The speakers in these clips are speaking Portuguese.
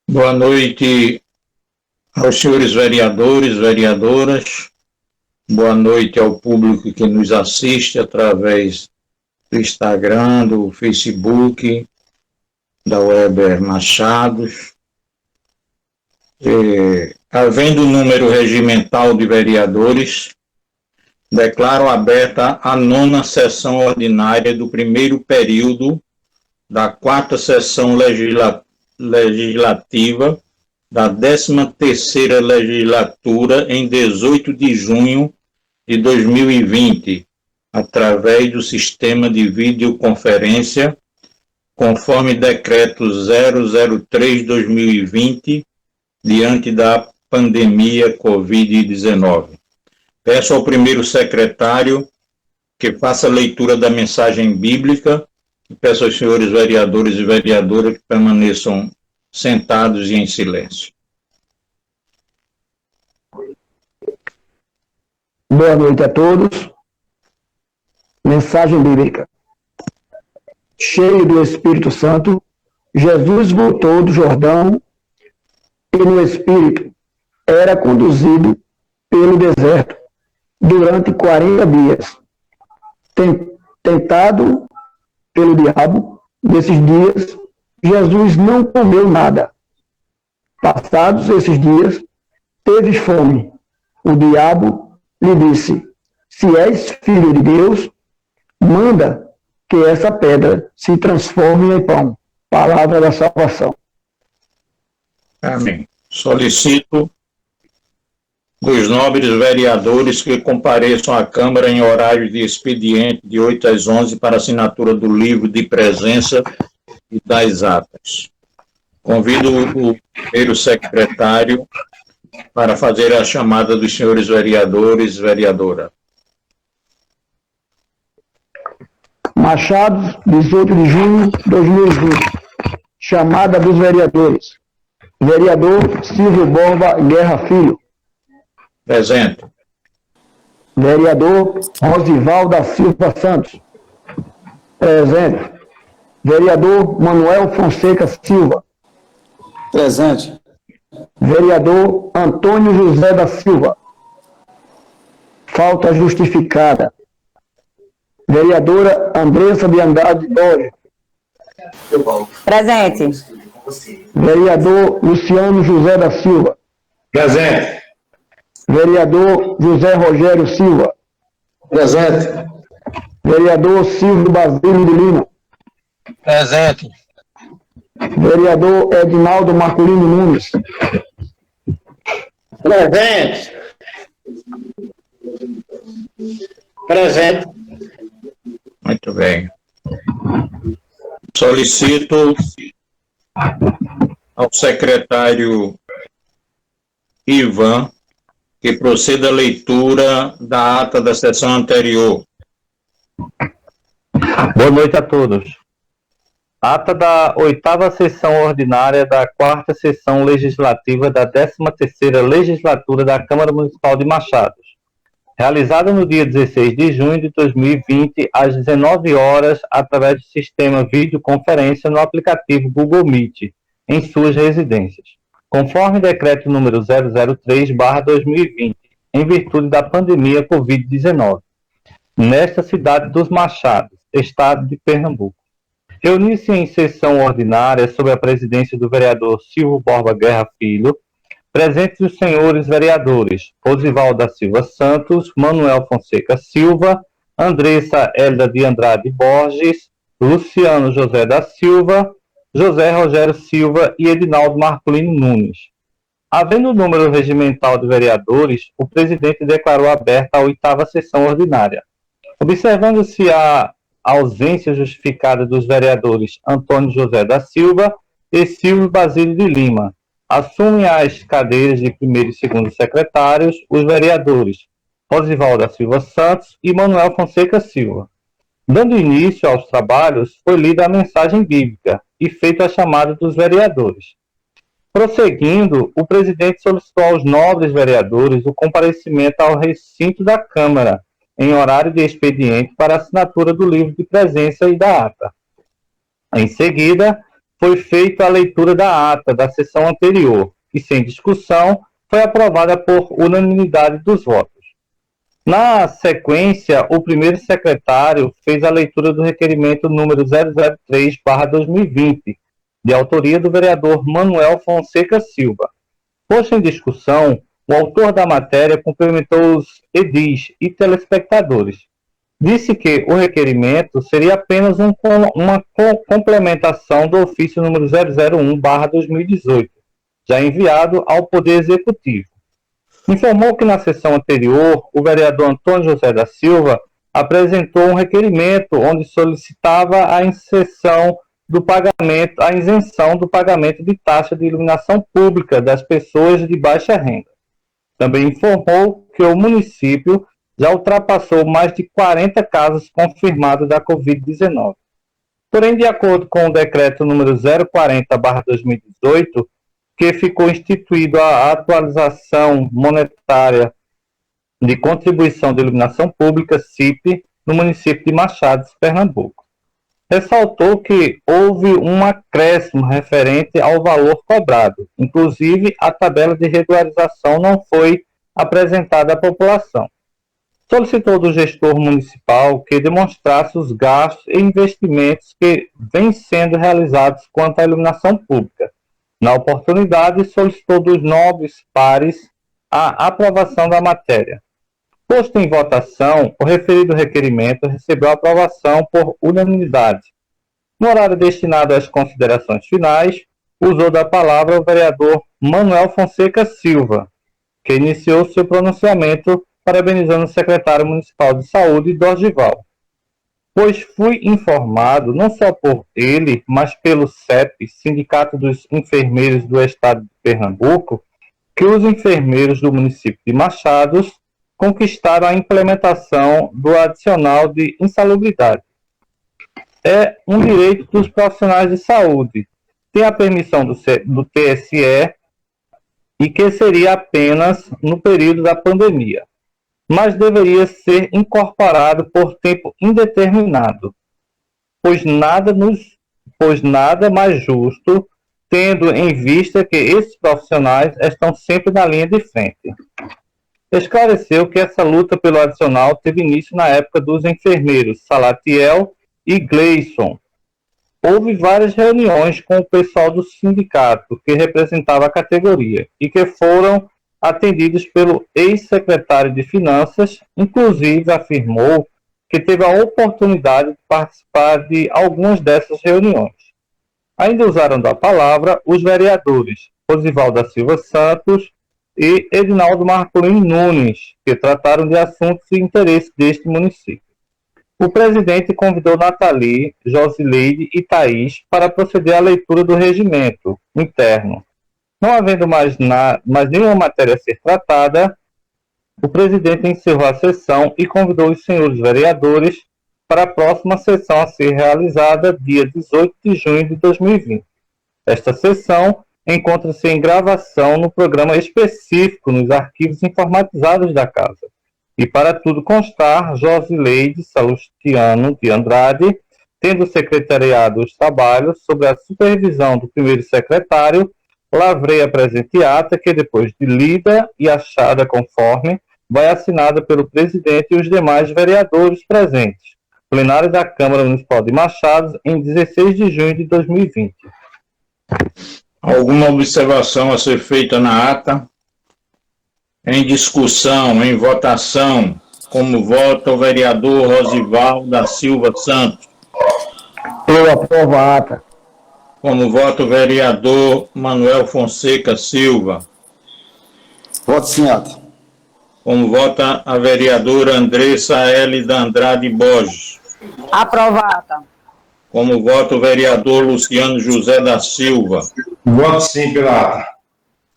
Boa noite aos senhores vereadores, vereadoras. Boa noite ao público que nos assiste através do Instagram, do Facebook, da Weber Machados. Havendo número regimental de vereadores, declaro aberta a 9ª sessão ordinária do primeiro período da 4ª sessão legislativa da 13ª legislatura em 18 de junho de 2020, através do sistema de videoconferência, conforme decreto 003/2020, diante da pandemia Covid-19. Peço ao primeiro secretário que faça a leitura da mensagem bíblica e peço aos senhores vereadores e vereadoras que permaneçam sentados e em silêncio. Boa noite a todos. Mensagem bíblica. Cheio do Espírito Santo, Jesus voltou do Jordão e no Espírito era conduzido pelo deserto durante 40 dias. Tentado pelo diabo, nesses dias, Jesus não comeu nada. Passados esses dias, teve fome. O diabo lhe disse: se és filho de Deus, manda que essa pedra se transforme em pão. Palavra da salvação. Amém. Solicito dos nobres vereadores que compareçam à Câmara em horário de expediente de 8 às 11 para assinatura do livro de presença e das atas. Convido o primeiro secretário para fazer a chamada dos senhores vereadores e vereadora. Machados, 18 de junho de 2020. Chamada dos vereadores. Vereador Silvio Borba Guerra Filho. Presente. Vereador Rosival da Silva Santos. Presente. Vereador Manuel Fonseca Silva. Presente. Vereador Antônio José da Silva. Falta justificada. Vereadora Andressa de Andrade Borges. Presente. Vereador Luciano José da Silva. Presente. Vereador José Rogério Silva. Presente. Vereador Silvio Basílio de Lima. Presente. Vereador Edinaldo Marcolino Nunes. Presente. Presente. Muito bem. Solicito ao secretário Ivan que proceda a leitura da ata da sessão anterior. Boa noite a todos. Ata da 8ª sessão ordinária da 4ª sessão legislativa da 13ª legislatura da Câmara Municipal de Machados, realizada no dia 16 de junho de 2020, às 19 horas, através do sistema videoconferência no aplicativo Google Meet, em suas residências, conforme decreto número 003/2020, em virtude da pandemia Covid-19, nesta cidade dos Machados, estado de Pernambuco. Reuniu-se em sessão ordinária sob a presidência do vereador Silvio Borba Guerra Filho, presentes os senhores vereadores Rosival da Silva Santos, Manuel Fonseca Silva, Andressa Hélida de Andrade Borges, Luciano José da Silva, José Rogério Silva e Edinaldo Marcolino Nunes. Havendo o número regimental de vereadores, o presidente declarou aberta a 8ª sessão ordinária. Observando-se a ausência justificada dos vereadores Antônio José da Silva e Silvio Basílio de Lima, assumem as cadeiras de primeiro e segundo secretários os vereadores Rosival da Silva Santos e Manuel Fonseca Silva. Dando início aos trabalhos, foi lida a mensagem bíblica e feita a chamada dos vereadores. Prosseguindo, o presidente solicitou aos nobres vereadores o comparecimento ao recinto da Câmara, em horário de expediente para assinatura do livro de presença e da ata. Em seguida, foi feita a leitura da ata da sessão anterior, e sem discussão foi aprovada por unanimidade dos votos. Na sequência, o primeiro secretário fez a leitura do requerimento número 003/2020, de autoria do vereador Manuel Fonseca Silva. Posto em discussão, o autor da matéria cumprimentou os edis e telespectadores. Disse que o requerimento seria apenas uma complementação do ofício número 001/2018, já enviado ao Poder Executivo. Informou que na sessão anterior, o vereador Antônio José da Silva apresentou um requerimento onde solicitava a isenção do pagamento de taxa de iluminação pública das pessoas de baixa renda. Também informou que o município já ultrapassou mais de 40 casos confirmados da Covid-19. Porém, de acordo com o decreto número 040/2018, que ficou instituído a atualização monetária de contribuição de iluminação pública, CIP, no município de Machados, Pernambuco. Ressaltou que houve um acréscimo referente ao valor cobrado. Inclusive, a tabela de regularização não foi apresentada à população. Solicitou do gestor municipal que demonstrasse os gastos e investimentos que vêm sendo realizados quanto à iluminação pública. Na oportunidade, solicitou dos nobres pares a aprovação da matéria. Posto em votação, o referido requerimento recebeu aprovação por unanimidade. No horário destinado às considerações finais, usou da palavra o vereador Manuel Fonseca Silva, que iniciou seu pronunciamento parabenizando o secretário municipal de saúde, Dorgival. Pois fui informado, não só por ele, mas pelo CEP, Sindicato dos Enfermeiros do Estado de Pernambuco, que os enfermeiros do município de Machados conquistaram a implementação do adicional de insalubridade. É um direito dos profissionais de saúde. Tem a permissão do TSE e que seria apenas no período da pandemia, mas deveria ser incorporado por tempo indeterminado, pois nada mais justo, tendo em vista que esses profissionais estão sempre na linha de frente. Esclareceu que essa luta pelo adicional teve início na época dos enfermeiros Salatiel e Gleison. Houve várias reuniões com o pessoal do sindicato que representava a categoria e que foram atendidos pelo ex-secretário de Finanças. Inclusive afirmou que teve a oportunidade de participar de algumas dessas reuniões. Ainda usaram da palavra os vereadores Rosival da Silva Santos e Edinaldo Marcolino Nunes, que trataram de assuntos de interesse deste município. O presidente convidou Nathalie, Josileide e Thaís para proceder à leitura do regimento interno. Não havendo mais nenhuma matéria a ser tratada, o presidente encerrou a sessão e convidou os senhores vereadores para a próxima sessão a ser realizada dia 18 de junho de 2020. Esta sessão encontra-se em gravação no programa específico nos arquivos informatizados da Casa. E para tudo constar, Josileide Salustiano de Andrade, tendo secretariado os trabalhos sob a supervisão do primeiro secretário, lavrei a presente ata que, depois de lida e achada conforme, vai assinada pelo presidente e os demais vereadores presentes. Plenário da Câmara Municipal de Machados, em 16 de junho de 2020. Alguma observação a ser feita na ata? Em discussão, em votação, como vota o vereador Rosival da Silva Santos? Eu aprovo a ata. Como vota o vereador Manuel Fonseca Silva? Voto sim, ata. Como vota a vereadora Andressa L. da Andrade Borges? Aprovada. Como vota o vereador Luciano José da Silva? Voto sim pela ata.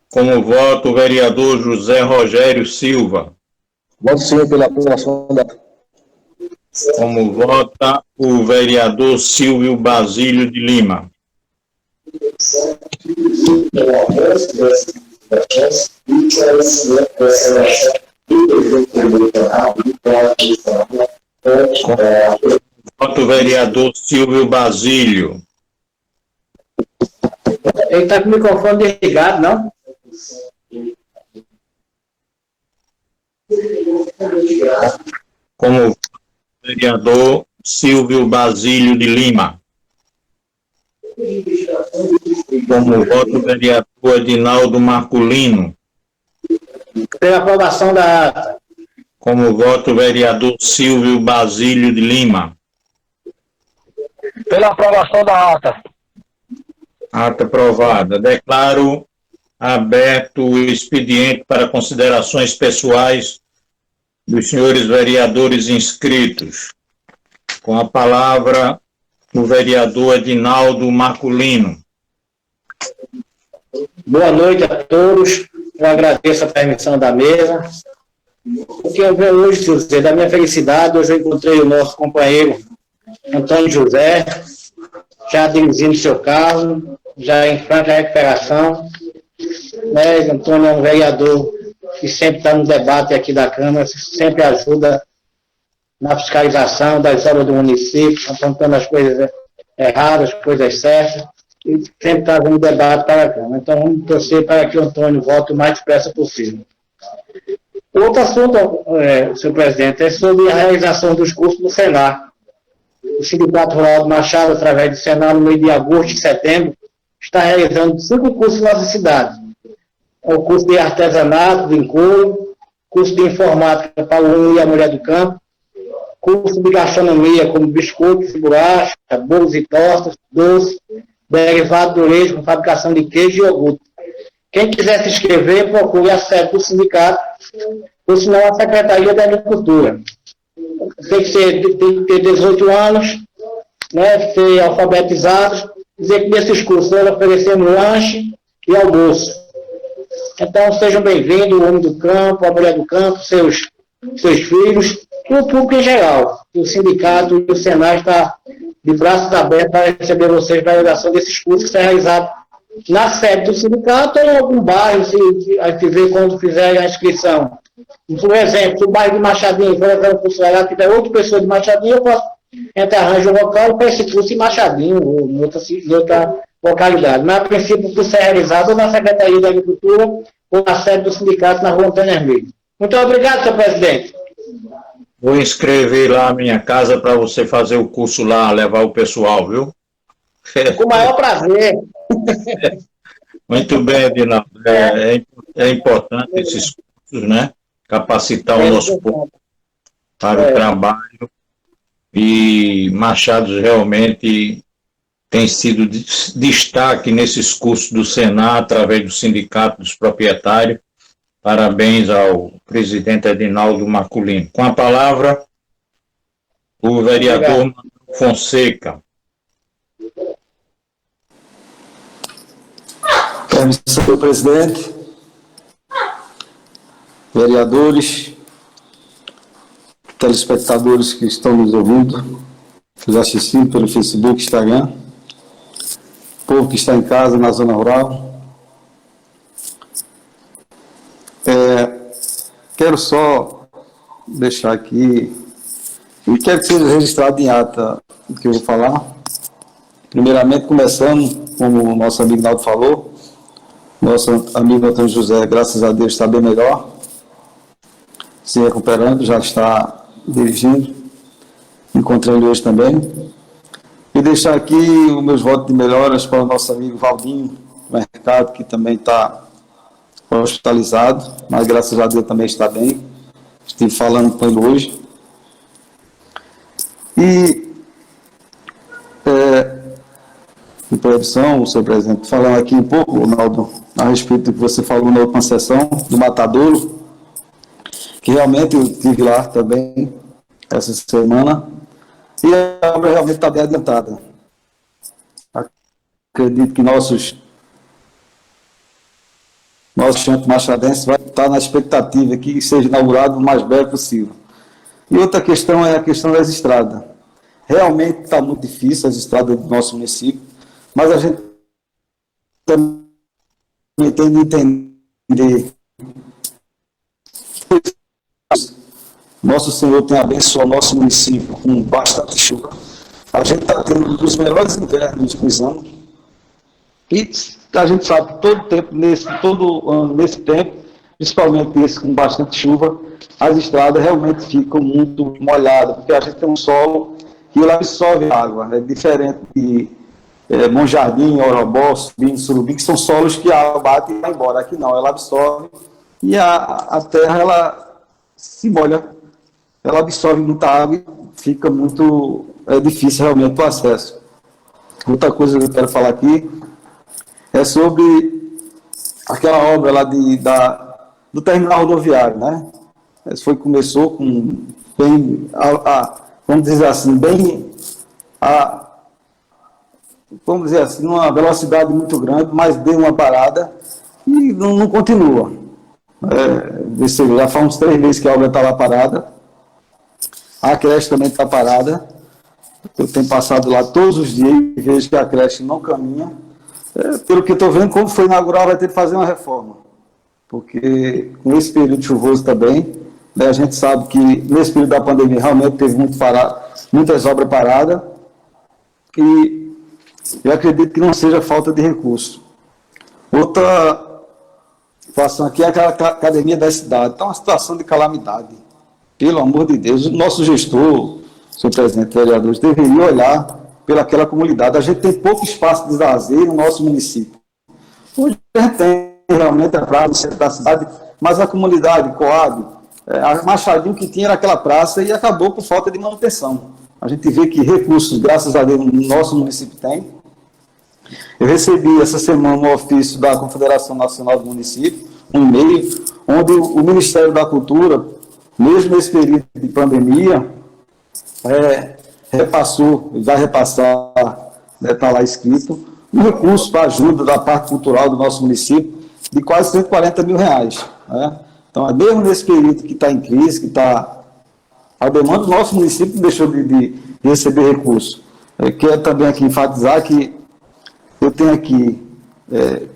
Como vota o vereador José Rogério Silva? Voto sim pela aprovação da ata. Como vota o vereador Silvio Basílio de Lima? Voto o vereador Silvio Basílio. Ele está com o microfone desligado, não? Como vereador Silvio Basílio de Lima. Como voto, vereador Edinaldo Marculino. Pela aprovação da ata. Como voto, vereador Silvio Basílio de Lima. Pela aprovação da ata. Ata aprovada. Declaro aberto o expediente para considerações pessoais dos senhores vereadores inscritos. Com a palavra, o vereador Edinaldo Marculino. Boa noite a todos. Eu agradeço a permissão da mesa. O que eu venho hoje dizer da minha felicidade, hoje eu encontrei o nosso companheiro Antônio José, já dirigindo seu carro, já em franca recuperação. Né? Antônio é um vereador que sempre está no debate aqui da Câmara, sempre ajuda na fiscalização das obras do município, apontando as coisas erradas, as coisas certas, e sempre trazendo debate para a Câmara. Então, vamos torcer para que o Antônio volte o mais depressa possível. Outro assunto, senhor presidente, é sobre a realização dos cursos do Senar. O Sindicato Rural do Machado, através do Senar, no mês de agosto e setembro, está realizando 5 cursos na nossa cidade. É o curso de artesanato, de couro, curso de informática para o homem e a mulher do campo, curso de gastronomia, como biscoitos e bolacha, bolos e tostas, doces, derivado do leite com fabricação de queijo e iogurte. Quem quiser se inscrever, procure a sede do sindicato, ou se não a Secretaria da Agricultura. Tem que ter 18 anos, né, ser alfabetizados, dizer que nesses cursos nós oferecemos lanche e almoço. Então, sejam bem-vindos, o homem do campo, a mulher do campo, seus filhos, e o público em geral. O sindicato e o Senai está de braços abertos para receber vocês para a realização desses cursos que serão realizados na sede do sindicato ou em algum bairro, a gente vê quando fizerem a inscrição. Por exemplo, o bairro de Machadinho, por exemplo, o curso legal, tiver outra pessoa de Machadinho, eu posso arranjar um local para esse curso em Machadinho ou em outra localidade. Mas, a princípio, o curso é realizado ou na Secretaria da Agricultura ou na sede do sindicato na Rua Antônio Hermílio. Muito obrigado, senhor presidente. Vou inscrever lá a minha casa para você fazer o curso lá, levar o pessoal, viu? Com o maior prazer. Muito bem, Edinaldo. É importante esses cursos, né? Capacitar o nosso povo para o trabalho. E Machados realmente tem sido destaque nesses cursos do Senar, através do Sindicato dos Proprietários. Parabéns ao presidente Edinaldo Marculino. Com a palavra, o vereador Manuel Fonseca. Senhor presidente, vereadores, telespectadores que estão nos ouvindo, nos assistindo pelo Facebook, Instagram, povo que está em casa, na zona rural. Quero só deixar aqui, e quero que seja registrado em ata o que eu vou falar. Primeiramente, começando, como o nosso amigo Naldo falou, nosso amigo Antônio José, graças a Deus, está bem melhor, se recuperando, já está dirigindo. Encontrei ele hoje também. E deixar aqui os meus votos de melhoras para o nosso amigo Valdinho do Mercado, que também está hospitalizado, mas graças a Deus também está bem. Estive falando com ele hoje. E de produção, senhor presidente, falando aqui um pouco, Ronaldo, a respeito do que você falou na última sessão, do Matadouro, que realmente eu estive lá também essa semana, e a obra realmente está bem adiantada. Acredito que nossos chantes machadenses vai estar na expectativa que seja inaugurado o mais breve possível. E outra questão é a questão das estradas. Realmente está muito difícil as estradas do nosso município, mas a gente também tem de entender. Nosso Senhor tem abençoado o nosso município com bastante chuva. A gente está tendo um dos melhores invernos dos anos. E a gente sabe que todo tempo, todo ano, nesse tempo, principalmente esse com bastante chuva, as estradas realmente ficam muito molhadas, porque a gente tem um solo que ele absorve água. É diferente de Bom Jardim, Orobó, Subim, Surubim, que são solos que a água bate e vai embora. Aqui não, ela absorve e a terra ela se molha, ela absorve muita água e fica muito difícil realmente o acesso. Outra coisa que eu quero falar aqui é sobre aquela obra lá do terminal rodoviário, né? Começou com bem, vamos dizer assim, vamos dizer assim, uma velocidade muito grande, mas deu uma parada e não continua. Já faz uns 3 meses que a obra está lá parada. A creche também está parada. Eu tenho passado lá todos os dias e vejo que a creche não caminha. Pelo que estou vendo, como foi inaugural, vai ter que fazer uma reforma. Porque com esse período chuvoso também, né, a gente sabe que nesse período da pandemia realmente teve muitas obras paradas. E eu acredito que não seja falta de recurso. Outra situação aqui é aquela academia da cidade. Está uma situação de calamidade. Pelo amor de Deus, o nosso gestor, senhor presidente, vereadores, deveria olhar pelaquela comunidade. A gente tem pouco espaço de lazer no nosso município. Hoje a gente tem realmente a praça no centro da cidade, mas a comunidade, Coab, a Machadinho que tinha era aquela praça e acabou por falta de manutenção. A gente vê que recursos, graças a Deus, no nosso município tem. Eu recebi essa semana um ofício da Confederação Nacional do Município, um e-mail, onde o Ministério da Cultura, mesmo nesse período de pandemia, vai repassar, está lá escrito, um recurso para ajuda da parte cultural do nosso município de quase R$140 mil. Né? Então, mesmo nesse período que está em crise, que está a demanda do nosso município não deixou de receber recursos. Quero também aqui enfatizar que eu tenho aqui,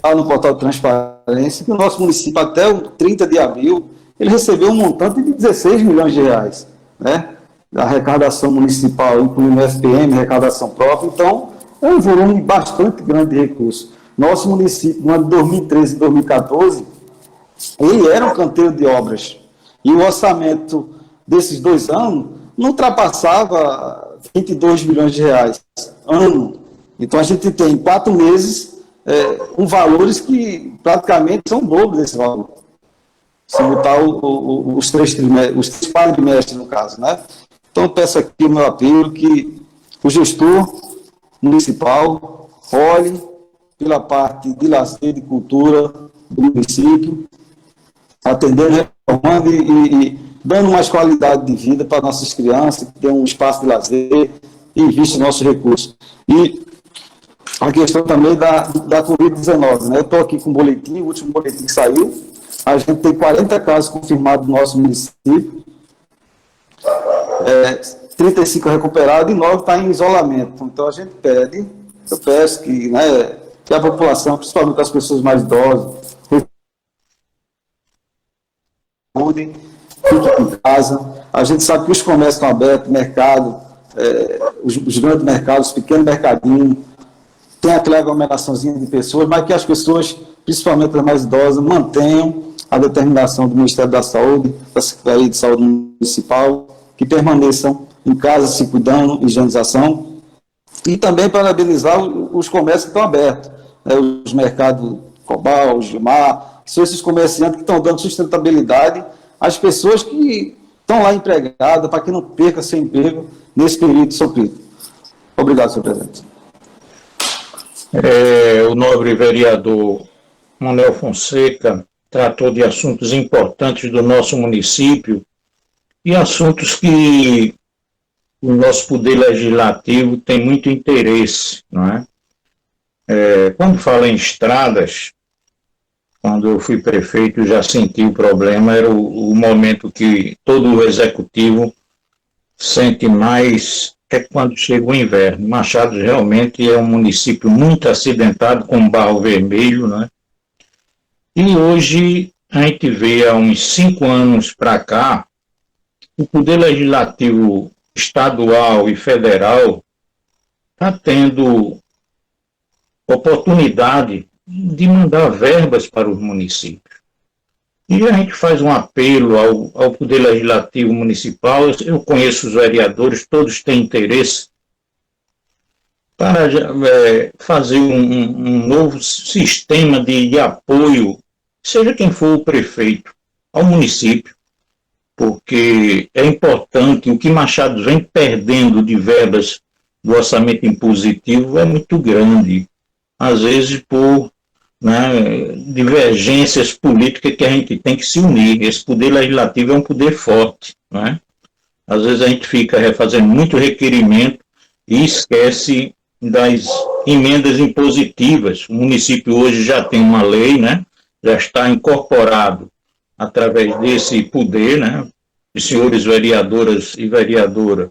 lá no portal de transparência, que o nosso município, até o 30 de abril, ele recebeu um montante de R$16 milhões, né? Da arrecadação municipal, incluindo o FPM, arrecadação própria. Então, é um volume bastante grande de recursos. Nosso município, no ano de 2013 e 2014, ele era um canteiro de obras. E o orçamento desses 2 anos não ultrapassava R$22 milhões ano. Então, a gente tem em 4 meses valores que praticamente são o dobro desse valor. Se botar os 3 quadrimestres, no caso, né? Então, eu peço aqui o meu apelo que o gestor municipal olhe pela parte de lazer, de cultura do município, atendendo, reformando e dando mais qualidade de vida para nossas crianças, que tenham um espaço de lazer e invista nossos recursos. E a questão também da Covid-19, né? Eu estou aqui com o boletim, o último boletim que saiu, a gente tem 40 casos confirmados no nosso município, 35 recuperados e 9 estão em isolamento. Então, eu peço que, né, que a população, principalmente as pessoas mais idosas, fiquem em casa. A gente sabe que os comércios estão abertos, mercado, os grandes mercados, os pequenos mercadinhos, tem aquela aglomeraçãozinha de pessoas, mas que as pessoas, principalmente as mais idosas, mantenham a determinação do Ministério da Saúde, da Secretaria de Saúde Municipal, que permaneçam em casa, se cuidando, higienização, e também parabenizar os comércios que estão abertos, né, os mercados Cobal, Gilmar, que são esses comerciantes que estão dando sustentabilidade às pessoas que estão lá empregadas, para que não perca seu emprego nesse período sofrido. Obrigado, senhor presidente. O nobre vereador Manuel Fonseca tratou de assuntos importantes do nosso município e assuntos que o nosso poder legislativo tem muito interesse, não é? Quando fala em estradas, quando eu fui prefeito, eu já senti o problema, era o momento que todo o executivo sente mais quando chega o inverno. Machado realmente é um município muito acidentado, com barro vermelho, né? E hoje a gente vê, há uns 5 anos para cá, o Poder Legislativo estadual e federal está tendo oportunidade de mandar verbas para os municípios. E a gente faz um apelo ao Poder Legislativo Municipal. Eu conheço os vereadores, todos têm interesse para fazer um novo sistema de apoio, seja quem for o prefeito, ao município, porque é importante. O que Machado vem perdendo de verbas do orçamento impositivo é muito grande, às vezes por divergências políticas que a gente tem que se unir. Esse poder legislativo é um poder forte, né? Às vezes a gente fica fazendo muito requerimento e esquece das emendas impositivas. O município hoje já tem uma lei, né? Já está incorporado através desse poder, né? Os senhores vereadoras e vereadora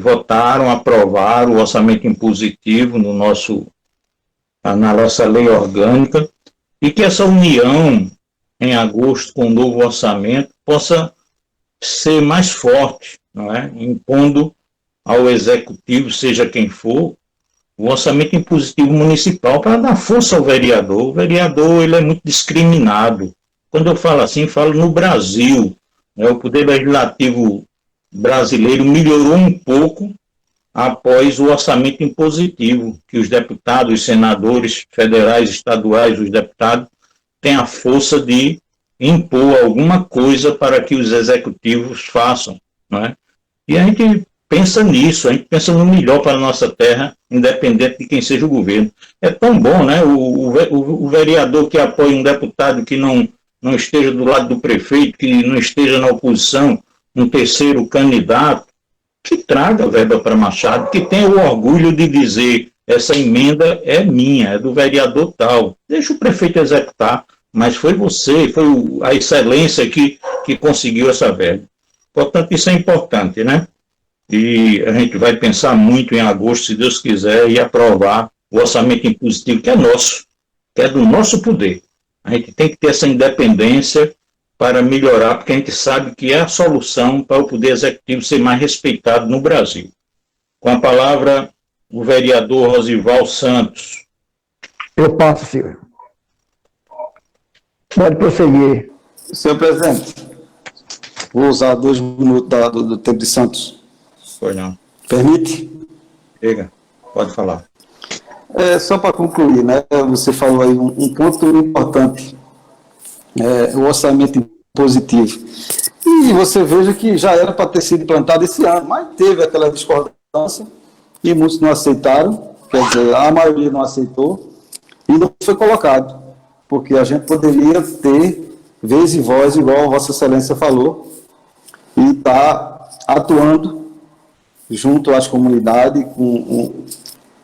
votaram, aprovaram o orçamento impositivo na nossa lei orgânica, e que essa união em agosto com o novo orçamento possa ser mais forte, não é? Impondo ao executivo, seja quem for, o orçamento impositivo municipal para dar força ao vereador. O vereador, ele é muito discriminado. Quando eu falo assim, falo no Brasil, né? O poder legislativo brasileiro melhorou um pouco após o orçamento impositivo, que os deputados, os senadores federais, estaduais, os deputados, têm a força de impor alguma coisa para que os executivos façam, não é? E a gente pensa nisso, a gente pensa no melhor para a nossa terra, independente de quem seja o governo. É tão bom, né? O vereador que apoia um deputado que não esteja do lado do prefeito, que não esteja na oposição, um terceiro candidato, que traga verba para Machado, que tenha o orgulho de dizer: essa emenda é minha, é do vereador tal. Deixa o prefeito executar, mas foi você, foi a excelência que conseguiu essa verba. Portanto, isso é importante, né? E a gente vai pensar muito em agosto, se Deus quiser, e aprovar o orçamento impositivo, que é nosso, que é do nosso poder. A gente tem que ter essa independência para melhorar, porque a gente sabe que é a solução para o Poder Executivo ser mais respeitado no Brasil. Com a palavra, o vereador Rosival Santos. Eu passo, senhor. Pode prosseguir. Senhor presidente, vou usar 2 minutos do tempo de Santos. Foi não. Permite? Chega, pode falar. Só para concluir, né? Você falou aí um ponto importante. O orçamento impositivo. E você veja que já era para ter sido implantado esse ano, mas teve aquela discordância e muitos não aceitaram, quer dizer, a maioria não aceitou e não foi colocado, porque a gente poderia ter vez e voz, igual a Vossa Excelência falou, e está atuando junto às comunidades, com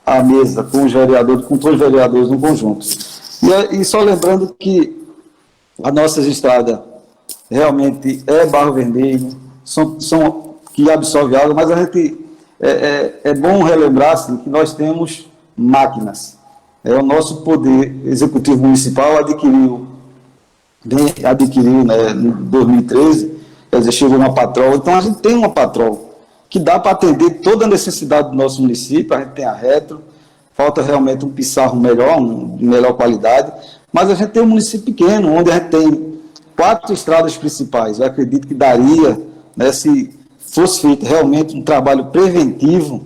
a mesa, com os vereadores, com todos os vereadores no conjunto. E só lembrando que as nossas estradas realmente é barro vermelho, são que absorve água, mas a gente é bom relembrar assim, que nós temos máquinas. O nosso poder executivo municipal adquiriu, né, em 2013, quer dizer, chegou uma patrol. Então a gente tem uma patrol que dá para atender toda a necessidade do nosso município. A gente tem a retro, falta realmente um pissarro melhor, de melhor qualidade. Mas a gente tem um município pequeno, onde a gente tem 4 estradas principais. Eu acredito que daria, né, se fosse feito realmente um trabalho preventivo,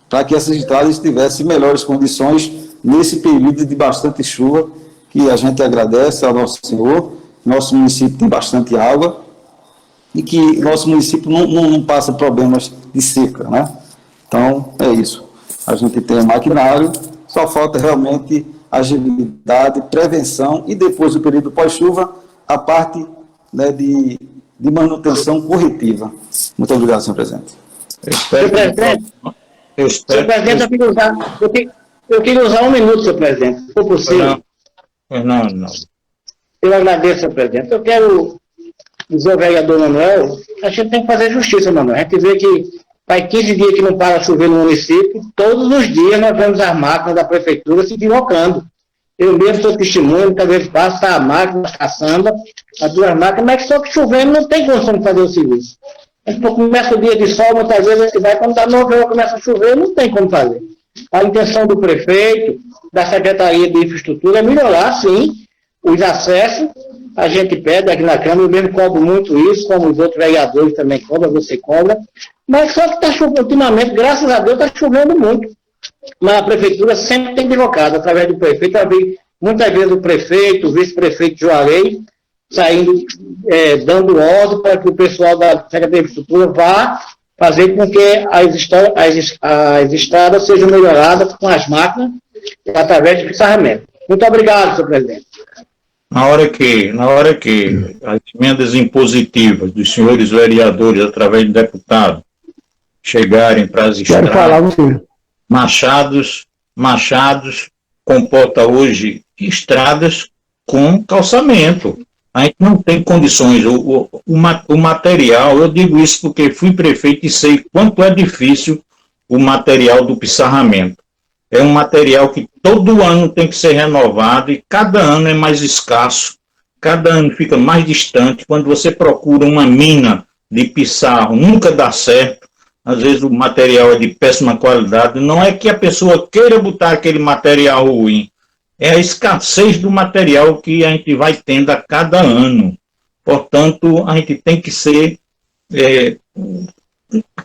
para que essas estradas tivessem melhores condições nesse período de bastante chuva, que a gente agradece ao nosso Senhor. Nosso município tem bastante água e que nosso município não passa problemas de seca, né? Então, é isso. A gente tem maquinário, só falta realmente agilidade, prevenção e depois do período pós-chuva, a parte, né, de manutenção corretiva. Muito obrigado, senhor presidente. Senhor presidente, eu queria usar 1 minuto, senhor presidente, se for possível. Não. Eu agradeço, senhor presidente. Eu quero dizer ao vereador Manuel, a gente tem que fazer justiça, Manuel. A gente vê que faz 15 dias que não para chover no município, todos os dias nós vemos as máquinas da prefeitura se deslocando. Eu mesmo sou testemunho, muitas vezes passo, está a máquina, as caçambas, as 2 máquinas, mas só que chovendo não tem condição de fazer o serviço. A gente começa o dia de sol, muitas vezes a gente vai, quando dá 9 horas começa a chover, não tem como fazer. A intenção do prefeito, da Secretaria de Infraestrutura, é melhorar, sim, os acessos. A gente pede aqui na Câmara, eu mesmo cobro muito isso, como os outros vereadores também cobram, você cobra. Mas só que está chovendo, ultimamente, graças a Deus, está chovendo muito. Mas a Prefeitura sempre tem deslocado, através do prefeito. Muitas vezes o prefeito, o vice-prefeito Juarez, saindo, dando ordem para que o pessoal da Secretaria de Infraestrutura vá fazer com que as estradas sejam melhoradas com as máquinas através de pisarramento. Muito obrigado, senhor presidente. Na hora que as emendas impositivas dos senhores vereadores, através do deputado, chegarem para as estradas, Machados comporta hoje estradas com calçamento. A gente não tem condições. O material, eu digo isso porque fui prefeito e sei quanto é difícil o material do pissarramento. É um material que todo ano tem que ser renovado e cada ano é mais escasso, cada ano fica mais distante. Quando você procura uma mina de pissarro, nunca dá certo. Às vezes o material é de péssima qualidade. Não é que a pessoa queira botar aquele material ruim, é a escassez do material que a gente vai tendo a cada ano. Portanto, a gente tem que ser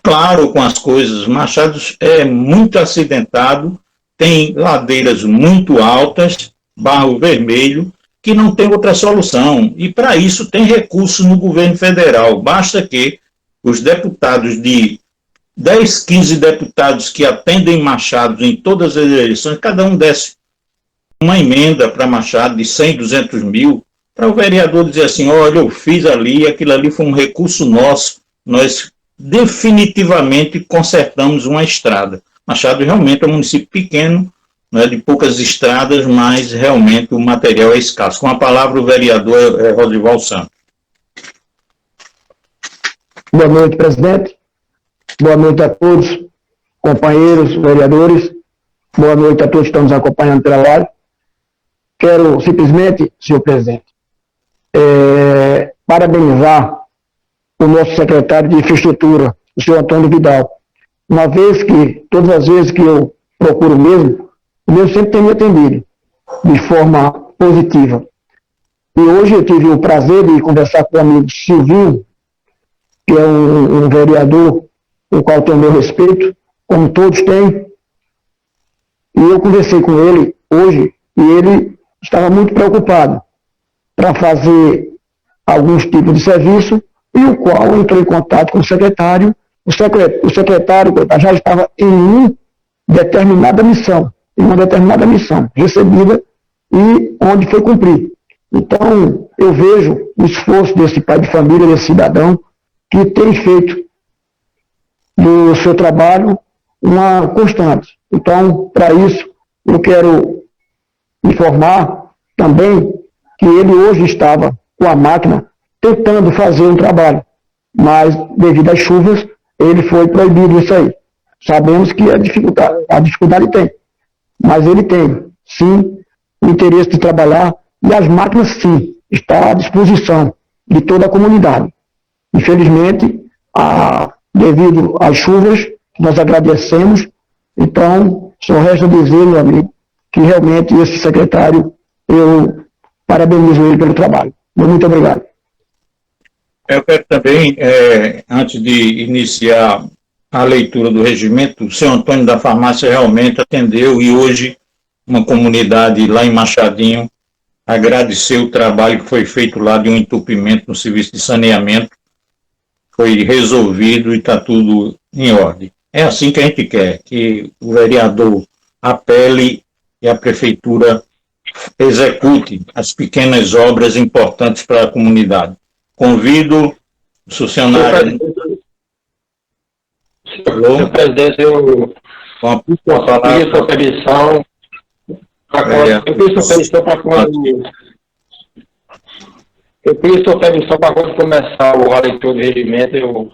claro com as coisas. Machados é muito acidentado, tem ladeiras muito altas, Barro Vermelho, que não tem outra solução. E para isso tem recurso no governo federal. Basta que os deputados de 10, 15 deputados que atendem Machados em todas as eleições, cada um desse uma emenda para Machado de 100, 200 mil, para o vereador dizer assim, olha, eu fiz ali, aquilo ali foi um recurso nosso, nós definitivamente consertamos uma estrada. Machado realmente é um município pequeno, não é de poucas estradas, mas realmente o material é escasso. Com a palavra o vereador Rosival Santos. Boa noite, presidente. Boa noite a todos, companheiros, vereadores. Boa noite a todos que estão nos acompanhando pela live. Quero simplesmente, senhor presidente, parabenizar o nosso secretário de Infraestrutura, o senhor Antônio Vidal. Uma vez que, todas as vezes que eu procuro o mesmo sempre tem me atendido de forma positiva. E hoje eu tive o prazer de conversar com o amigo Silvinho, que é um vereador o qual tenho meu respeito, como todos têm. E eu conversei com ele hoje e ele estava muito preocupado para fazer alguns tipos de serviço, e o qual entrou em contato com o secretário. O secretário já estava em uma determinada missão recebida e onde foi cumprir. Então, eu vejo o esforço desse pai de família, desse cidadão, que tem feito do seu trabalho uma constante. Então, para isso, eu quero informar também que ele hoje estava com a máquina tentando fazer um trabalho, mas devido às chuvas, ele foi proibido isso aí. Sabemos que a dificuldade tem, mas ele tem, sim, o interesse de trabalhar, e as máquinas, sim, estão à disposição de toda a comunidade. Infelizmente, devido às chuvas, nós agradecemos. Então, só resta dizer, meu amigo, que realmente esse secretário, eu parabenizo ele pelo trabalho. Muito obrigado. Eu quero também, antes de iniciar a leitura do regimento, o senhor Antônio da Farmácia realmente atendeu, e hoje uma comunidade lá em Machadinho agradeceu o trabalho que foi feito lá de um entupimento no serviço de saneamento. Foi resolvido e está tudo em ordem. É assim que a gente quer, que o vereador apele e a prefeitura execute as pequenas obras importantes para a comunidade. Convido o funcionário... Senhor presidente, eu pedi sua permissão para quando começar a leitura do regimento, eu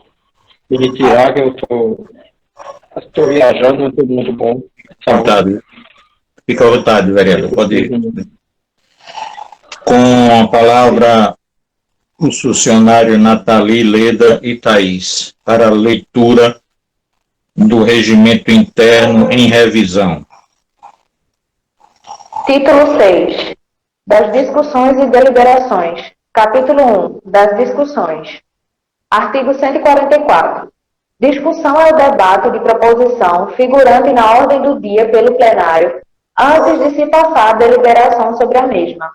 me retirar, que eu estou viajando, não estou muito bom. Vontade. Fica à vontade, vereador, pode ir. Com a palavra, os funcionários Nathalie, Leda e Thaís, para a leitura do Regimento Interno em revisão. Título 6. Das discussões e deliberações. Capítulo 1. Das discussões. Artigo 144. Discussão é o debate de proposição figurante na ordem do dia pelo plenário, antes de se passar a deliberação sobre a mesma.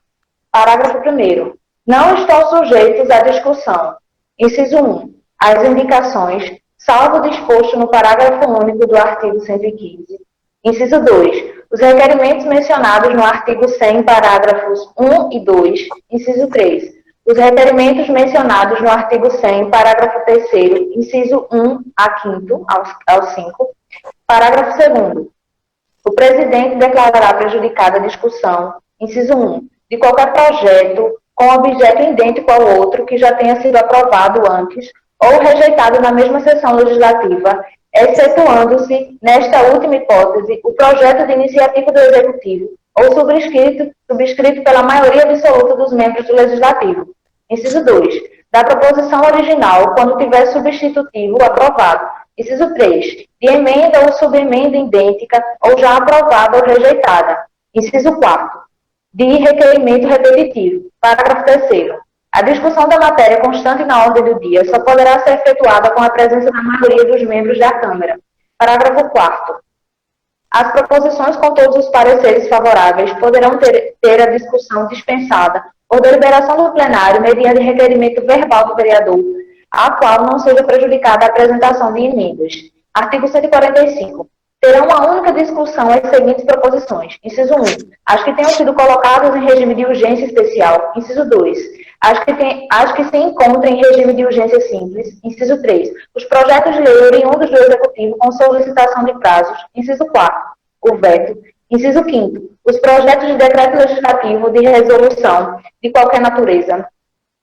Parágrafo 1º. Não estão sujeitos à discussão. Inciso 1. As indicações, salvo o disposto no parágrafo único do artigo 115. Inciso 2. Os requerimentos mencionados no artigo 100, parágrafos 1 e 2. Inciso 3. Os requerimentos mencionados no artigo 100, parágrafo 3º, inciso 1 a 5º, ao 5. Parágrafo 2º. O presidente declarará prejudicada a discussão, inciso 1, de qualquer projeto com objeto idêntico ao outro que já tenha sido aprovado antes ou rejeitado na mesma sessão legislativa, excetuando-se, nesta última hipótese, o projeto de iniciativa do Executivo ou subscrito pela maioria absoluta dos membros do Legislativo. Inciso 2. Da proposição original, quando tiver substitutivo aprovado. Inciso 3. De emenda ou subemenda idêntica ou já aprovada ou rejeitada. Inciso 4. De requerimento repetitivo. Parágrafo 3º. A discussão da matéria constante na ordem do dia só poderá ser efetuada com a presença da maioria dos membros da Câmara. Parágrafo 4º. As proposições com todos os pareceres favoráveis poderão ter a discussão dispensada por deliberação do plenário mediante requerimento verbal do vereador, a qual não seja prejudicada a apresentação de emendas. Artigo 145. Terão uma única discussão as seguintes proposições. Inciso 1. As que tenham sido colocadas em regime de urgência especial. Inciso 2. As que se encontrem em regime de urgência simples. Inciso 3. Os projetos de lei oriundos do Executivo com solicitação de prazos. Inciso 4. O veto. Inciso 5º. Os projetos de decreto legislativo de resolução de qualquer natureza.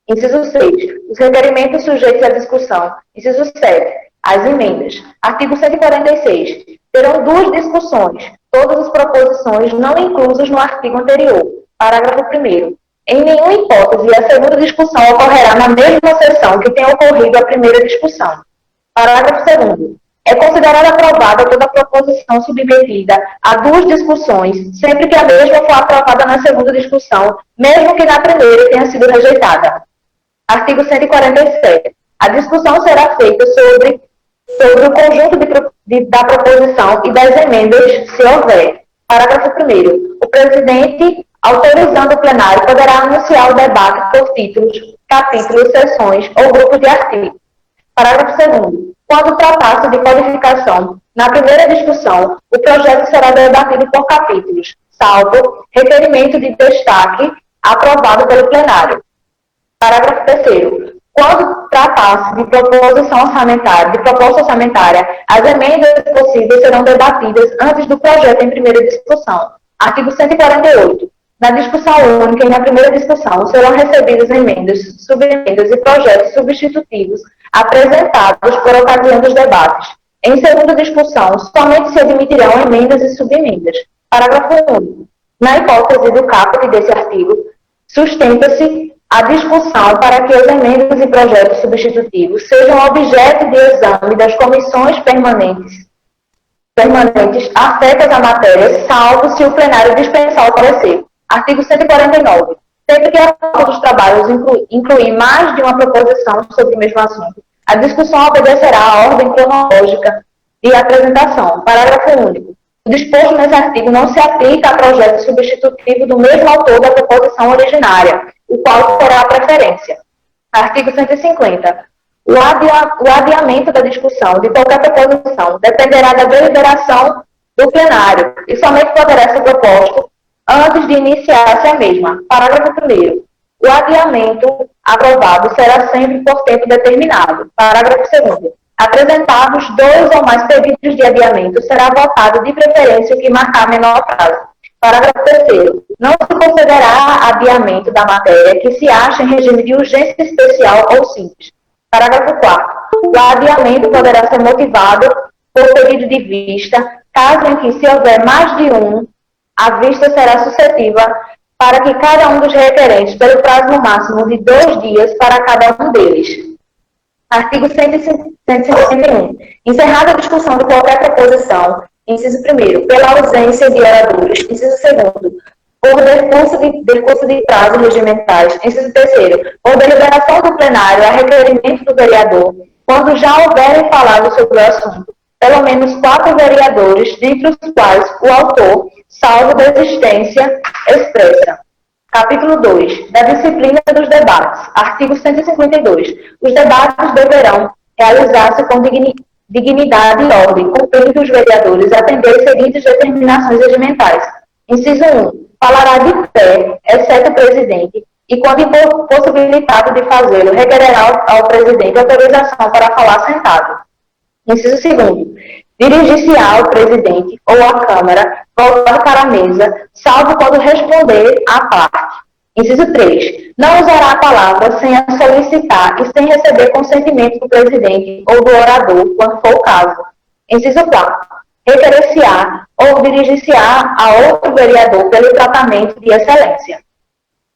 Inciso 6. Os requerimentos sujeitos à discussão. Inciso 7. As emendas. Artigo 146. Terão duas discussões, todas as proposições não inclusas no artigo anterior. Parágrafo 1º. Em nenhuma hipótese, a segunda discussão ocorrerá na mesma sessão que tenha ocorrido a primeira discussão. Parágrafo 2º. É considerada aprovada toda proposição submetida a duas discussões, sempre que a mesma for aprovada na segunda discussão, mesmo que na primeira tenha sido rejeitada. Artigo 147. A discussão será feita sobre o conjunto da proposição e das emendas, se houver. Parágrafo 1º. O presidente, autorizando o plenário, poderá anunciar o debate por títulos, capítulos, seções ou grupos de artigos. Parágrafo 2º. Quando tratar-se de codificação, na primeira discussão, o projeto será debatido por capítulos, salvo requerimento de destaque aprovado pelo plenário. Parágrafo 3º. Quando tratar-se de proposta orçamentária, as emendas possíveis serão debatidas antes do projeto em primeira discussão. Artigo 148. Na discussão única e na primeira discussão serão recebidas emendas, subemendas e projetos substitutivos apresentados por ocasião dos debates. Em segunda discussão, somente se admitirão emendas e subemendas. Parágrafo único. Na hipótese do caput desse artigo, sustenta-se a discussão para que as emendas e projetos substitutivos sejam objeto de exame das comissões permanentes afetas à matéria, salvo se o plenário dispensar o parecer. Artigo 149. Sempre que a pauta dos trabalhos incluir mais de uma proposição sobre o mesmo assunto, a discussão obedecerá à ordem cronológica de apresentação. Parágrafo único. O disposto nesse artigo não se aplica a projeto substitutivo do mesmo autor da proposição originária, o qual terá a preferência. Artigo 150. O adiamento da discussão de qualquer proposição dependerá da deliberação do plenário e somente poderá ser proposto antes de iniciar-se a mesma. Parágrafo 1º. O adiamento aprovado será sempre por tempo determinado. Parágrafo 2º. Apresentados 2 ou mais pedidos de adiamento, será votado de preferência o que marcar menor prazo. Parágrafo 3º. Não se concederá adiamento da matéria que se acha em regime de urgência especial ou simples. Parágrafo 4º. O adiamento poderá ser motivado por pedido de vista, caso em que, se houver mais de um, a vista será suscetível para que cada um dos requerentes, pelo prazo no máximo de 2 dias para cada um deles. Artigo 151. Encerrada a discussão de qualquer proposição, inciso 1º, pela ausência de oradores, inciso 2º, por decurso de prazos regimentais, inciso 3º, por deliberação do plenário a requerimento do vereador, quando já houverem falado sobre o assunto, pelo menos 4 vereadores, dentre os quais o autor, salvo desistência expressa. Capítulo 2. Da disciplina dos debates. Artigo 152. Os debates deverão realizar-se com dignidade e ordem, cumprindo que os vereadores atender as seguintes determinações regimentais. Inciso 1. Falará de pé, exceto o presidente, e quando impossibilitado de fazê-lo, requererá ao presidente autorização para falar sentado. Inciso 2º. Dirigir-se-á ao presidente ou à Câmara, voltado para a mesa, salvo quando responder à parte. Inciso 3. Não usará a palavra sem a solicitar e sem receber consentimento do presidente ou do orador, quando for o caso. Inciso 4. Requerer-se-á ou dirigir-se-á a outro vereador pelo tratamento de excelência.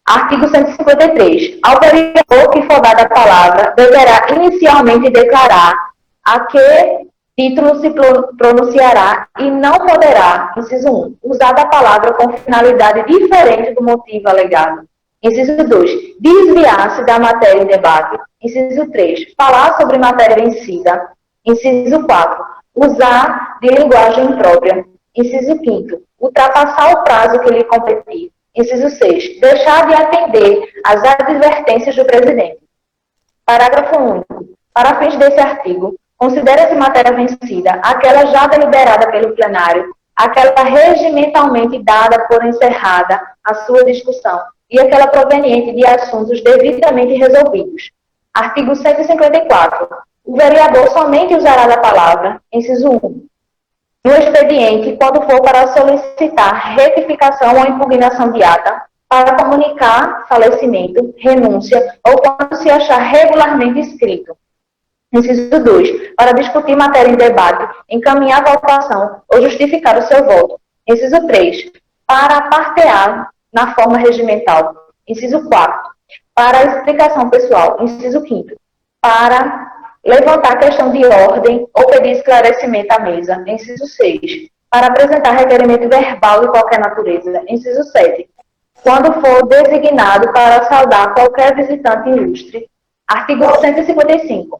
Artigo 153. Ao vereador que for dada a palavra, deverá inicialmente declarar a que título se pronunciará e não poderá, inciso 1, usar a palavra com finalidade diferente do motivo alegado. Inciso 2, desviar-se da matéria em debate. Inciso 3, falar sobre matéria vencida. Inciso 4, usar de linguagem imprópria. Inciso 5, ultrapassar o prazo que lhe competir. Inciso 6, deixar de atender às advertências do presidente. Parágrafo único. Para fins desse artigo, considera-se matéria vencida aquela já deliberada pelo plenário, aquela regimentalmente dada por encerrada a sua discussão e aquela proveniente de assuntos devidamente resolvidos. Artigo 154. O vereador somente usará da palavra, inciso 1, no expediente, quando for para solicitar retificação ou impugnação de ata, para comunicar falecimento, renúncia ou quando se achar regularmente escrito. Inciso 2. Para discutir matéria em debate, encaminhar a votação ou justificar o seu voto. Inciso 3. Para apartear na forma regimental. Inciso 4. Para a explicação pessoal. Inciso 5. Para levantar questão de ordem ou pedir esclarecimento à mesa. Inciso 6. Para apresentar requerimento verbal de qualquer natureza. Inciso 7. Quando for designado para saudar qualquer visitante ilustre. Artigo 155.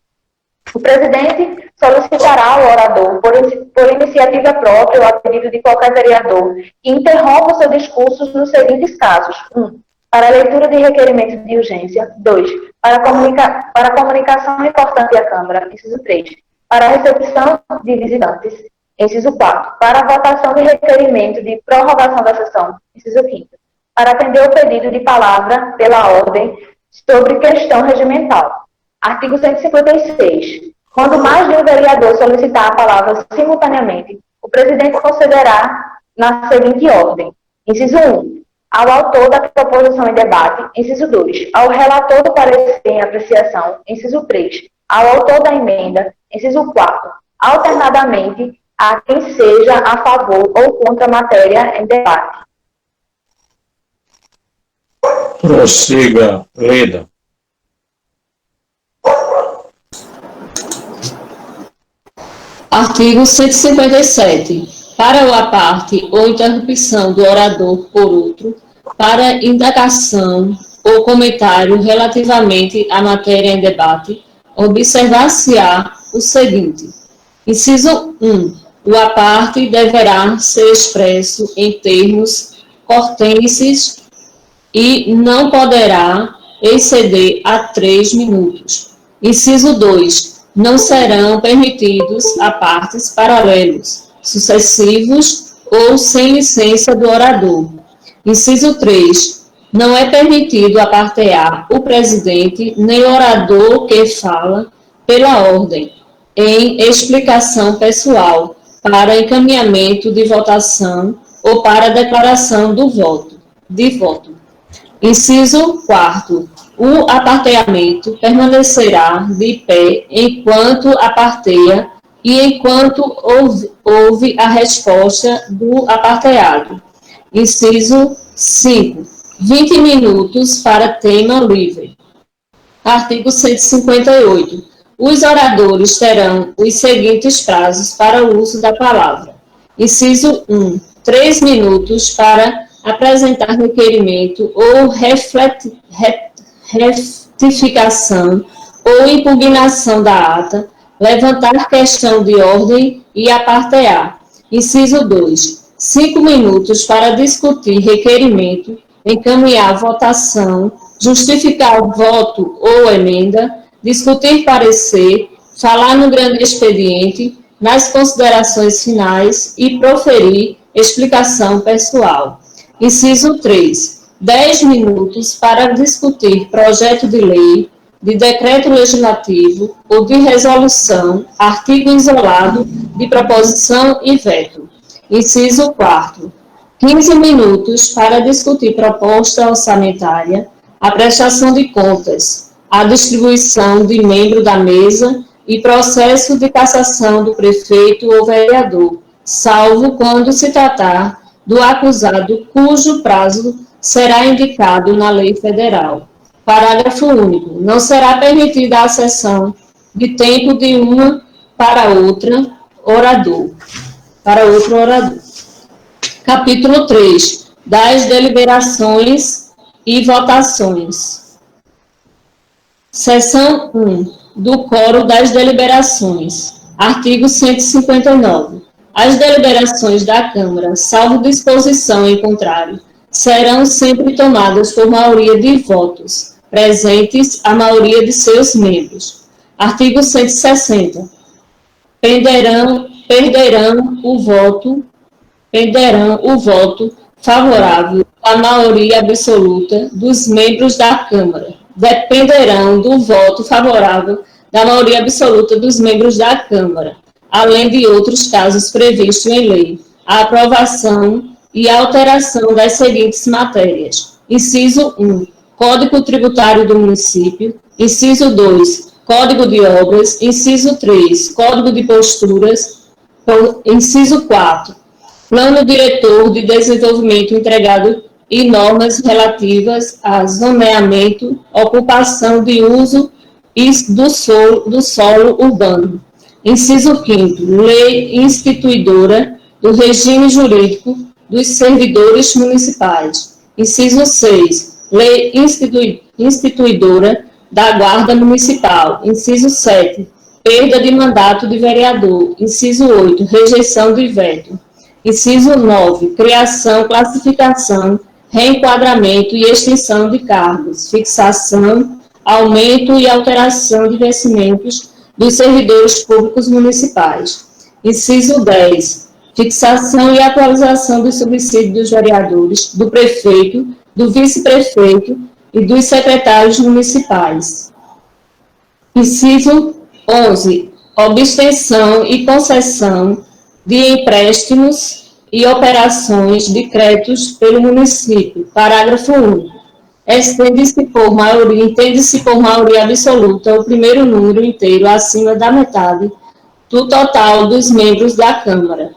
O presidente solicitará ao orador, por iniciativa própria ou a pedido de qualquer vereador, que interrompa o seu discurso nos seguintes casos. 1. Para a leitura de requerimento de urgência. 2. Para comunicação importante à Câmara. Inciso 3. Para a recepção de visitantes. Inciso 4. Para a votação de requerimento de prorrogação da sessão. Inciso 5. Para atender o pedido de palavra pela ordem sobre questão regimental. Artigo 156. Quando mais de um vereador solicitar a palavra simultaneamente, o presidente concederá na seguinte ordem. Inciso 1. Ao autor da proposição em debate. Inciso 2. Ao relator do parecer em apreciação. Inciso 3. Ao autor da emenda. Inciso 4. Alternadamente, a quem seja a favor ou contra a matéria em debate. Prossiga, Leda. Artigo 157. Para o aparte ou interrupção do orador por outro, para indagação ou comentário relativamente à matéria em debate, observar-se-á o seguinte. Inciso 1. O aparte deverá ser expresso em termos cortenses e não poderá exceder a 3 minutos. Inciso 2. Não serão permitidos apartes paralelos, sucessivos ou sem licença do orador. Inciso 3. Não é permitido apartear o presidente nem o orador que fala pela ordem, em explicação pessoal, para encaminhamento de votação ou para declaração de voto. Inciso 4. O aparteamento permanecerá de pé enquanto aparteia e enquanto houve a resposta do aparteado. Inciso 5. 20 minutos para tema livre. Artigo 158. os oradores terão os seguintes prazos para o uso da palavra. Inciso 1. 3 minutos para apresentar requerimento ou retificação ou impugnação da ata, levantar questão de ordem e apartear. Inciso 2. 5 minutos para discutir requerimento, encaminhar votação, justificar o voto ou emenda, discutir parecer, falar no grande expediente, nas considerações finais e proferir explicação pessoal. Inciso 3. 10 minutos para discutir projeto de lei, de decreto legislativo ou de resolução, artigo isolado, de proposição e veto. Inciso 4. 15 minutos para discutir proposta orçamentária, a prestação de contas, a distribuição de membro da mesa e processo de cassação do prefeito ou vereador, salvo quando se tratar do acusado cujo prazo será indicado na lei federal. Parágrafo único. Não será permitida a cessão de tempo de uma para outro orador. Capítulo 3. Das deliberações e votações. Seção 1. Do Coro das Deliberações. Artigo 159. As deliberações da Câmara, salvo disposição em contrário, serão sempre tomadas por maioria de votos, presentes a maioria de seus membros. Artigo 160. Perderão o voto favorável da maioria absoluta dos membros da Câmara. Dependerão do voto favorável da maioria absoluta dos membros da Câmara, além de outros casos previstos em lei, a aprovação e alteração das seguintes matérias. Inciso 1. Código Tributário do Município. Inciso 2. Código de Obras. Inciso 3. Código de Posturas. Inciso 4. Plano Diretor de Desenvolvimento Integrado e normas relativas a zoneamento, ocupação de uso do solo urbano. Inciso 5º. Lei instituidora do regime jurídico dos servidores municipais. Inciso 6. Lei instituidora da Guarda Municipal. Inciso 7. Perda de mandato de vereador. Inciso 8. Rejeição de veto. Inciso 9. Criação, classificação, reenquadramento e extinção de cargos, fixação, aumento e alteração de vencimentos dos servidores públicos municipais. Inciso 10. Fixação e atualização dos subsídios dos vereadores, do prefeito, do vice-prefeito e dos secretários municipais. Inciso 11. Obtenção e concessão de empréstimos e operações de créditos pelo município. Parágrafo único. Entende-se por maioria absoluta o primeiro número inteiro acima da metade do total dos membros da Câmara.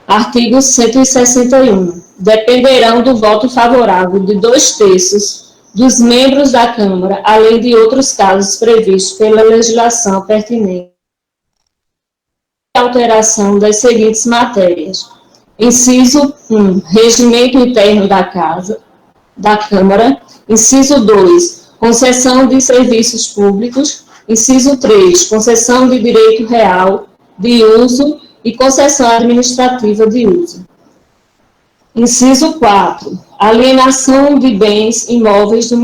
Artigo 161. Dependerão do voto favorável de 2/3 dos membros da Câmara, além de outros casos previstos pela legislação pertinente. Alteração das seguintes matérias. Inciso 1. Regimento interno da Câmara. Inciso 2. Concessão de serviços públicos. Inciso 3. Concessão de direito real de uso e concessão administrativa de uso. Inciso 4. Alienação de bens imóveis do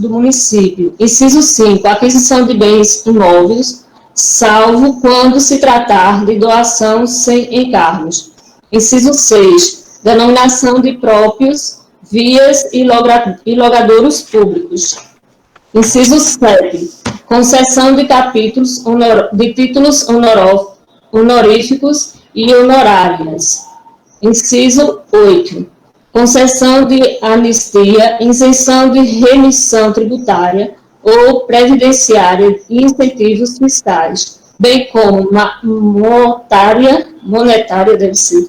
município. Inciso 5. Aquisição de bens imóveis, salvo quando se tratar de doação sem encargos. Inciso 6. Denominação de próprios, vias e logadouros públicos. Inciso 7. Concessão de títulos honoríficos e honorárias. Inciso 8. Concessão de anistia, isenção de remissão tributária ou previdenciária e incentivos fiscais, bem como monetária deve ser,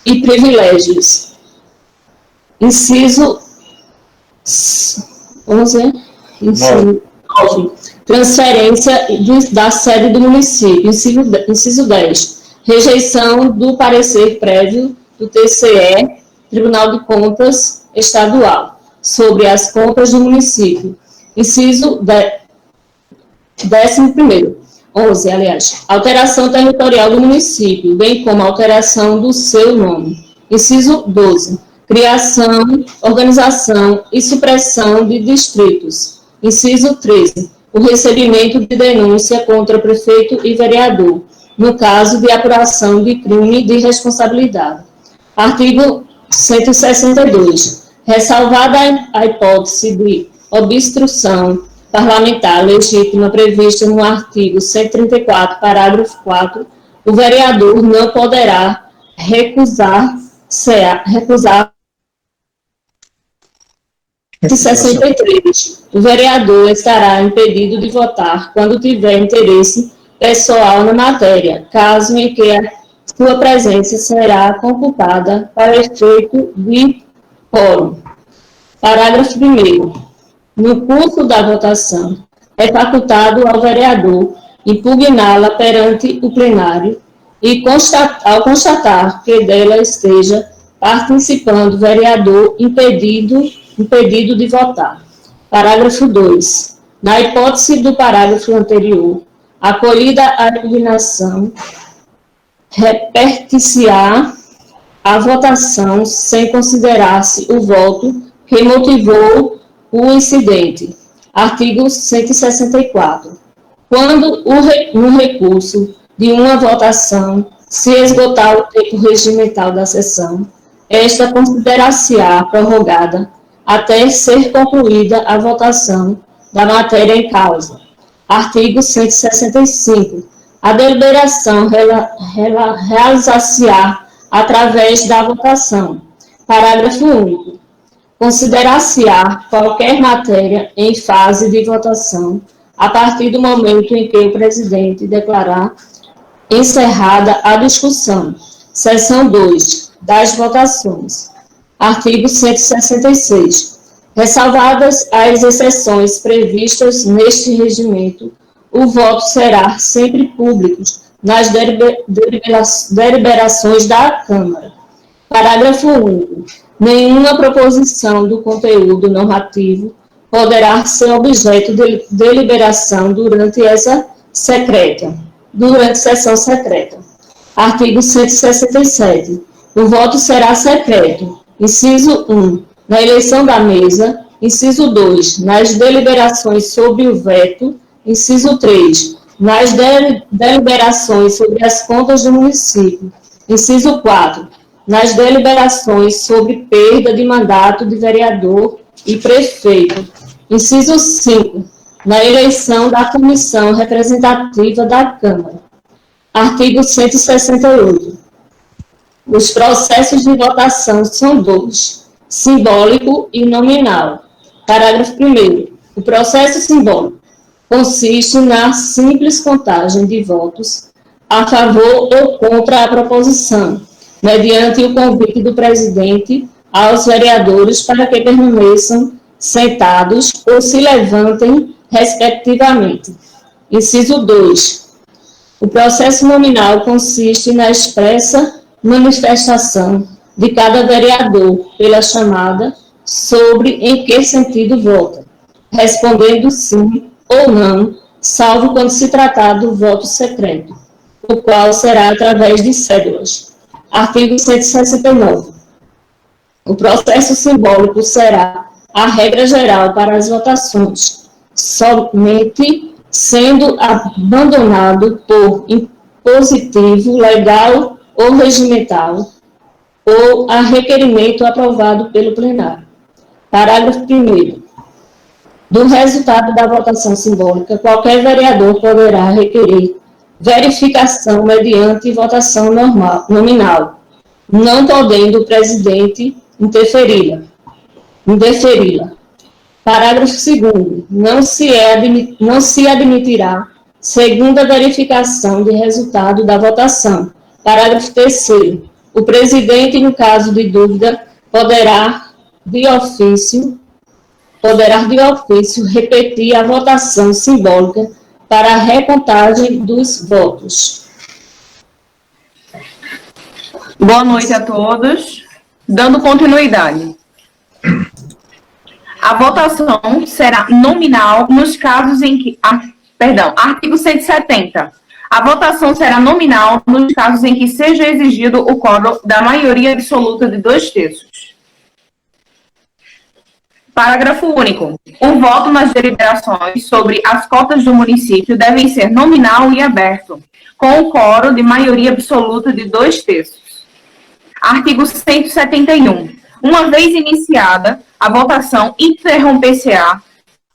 e privilégios. Inciso 11. Inciso 9. Transferência da sede do município. Inciso 10. Rejeição do parecer prévio do TCE, Tribunal de Contas Estadual, sobre as contas do município. Inciso 11º. 11, aliás. Alteração territorial do município, bem como alteração do seu nome. Inciso 12. Criação, organização e supressão de distritos. Inciso 13. O recebimento de denúncia contra prefeito e vereador, no caso de apuração de crime de responsabilidade. Artigo 162. Ressalvada a hipótese de obstrução parlamentar legítima prevista no artigo 134, parágrafo 4, o vereador não poderá recusar 63. O vereador estará impedido de votar quando tiver interesse pessoal na matéria, caso em que a sua presença será computada para efeito de quórum. Parágrafo 1º. No curso da votação, é facultado ao vereador impugná-la perante o plenário e, ao constatar que dela esteja participando vereador impedido de votar. Parágrafo 2. Na hipótese do parágrafo anterior, acolhida a impugnação, repertir-se-á a votação sem considerar-se o voto que motivou o incidente. Artigo 164. Quando no recurso de uma votação se esgotar o tempo regimental da sessão, esta considerar-se-á prorrogada até ser concluída a votação da matéria em causa. Artigo 165. A deliberação realizar-se-á através da votação. Parágrafo único. Considerar-se-á qualquer matéria em fase de votação a partir do momento em que o presidente declarar encerrada a discussão. Seção 2. Das votações. Artigo 166. Ressalvadas as exceções previstas neste regimento, o voto será sempre público nas deliberações da Câmara. Parágrafo único. Nenhuma proposição do conteúdo normativo poderá ser objeto de deliberação durante sessão secreta. Artigo 167. O voto será secreto. Inciso 1. Na eleição da mesa. Inciso 2. Nas deliberações sobre o veto. Inciso 3. Nas deliberações sobre as contas do município. Inciso 4. Nas deliberações sobre perda de mandato de vereador e prefeito. Inciso 5. Na eleição da comissão representativa da Câmara. Artigo 168. Os processos de votação são 2, simbólico e nominal. Parágrafo 1º. O processo simbólico consiste na simples contagem de votos a favor ou contra a proposição, mediante o convite do presidente aos vereadores para que permaneçam sentados ou se levantem, respectivamente. Inciso 2. O processo nominal consiste na expressa manifestação de cada vereador pela chamada sobre em que sentido vota, respondendo sim ou não, salvo quando se tratar do voto secreto, o qual será através de cédulas. Artigo 169. O processo simbólico será a regra geral para as votações, somente sendo abandonado por impositivo legal ou regimental, ou a requerimento aprovado pelo plenário. Parágrafo 1º. Do resultado da votação simbólica, qualquer vereador poderá requerer verificação mediante votação nominal, não podendo o presidente indeferi-la. Parágrafo 2º. Não se admitirá segunda verificação de resultado da votação. Parágrafo 3º. O presidente, no caso de dúvida, poderá, de ofício, poderá de ofício repetir a votação simbólica para a recontagem dos votos. Boa noite a todos. Dando continuidade. A votação será nominal nos casos em que... artigo 170. A votação será nominal nos casos em que seja exigido o quórum da maioria absoluta de 2/3. Parágrafo único. O voto nas deliberações sobre as cotas do município devem ser nominal e aberto, com o quórum de maioria absoluta de 2/3. Artigo 171. Uma vez iniciada, a votação interromper-se-á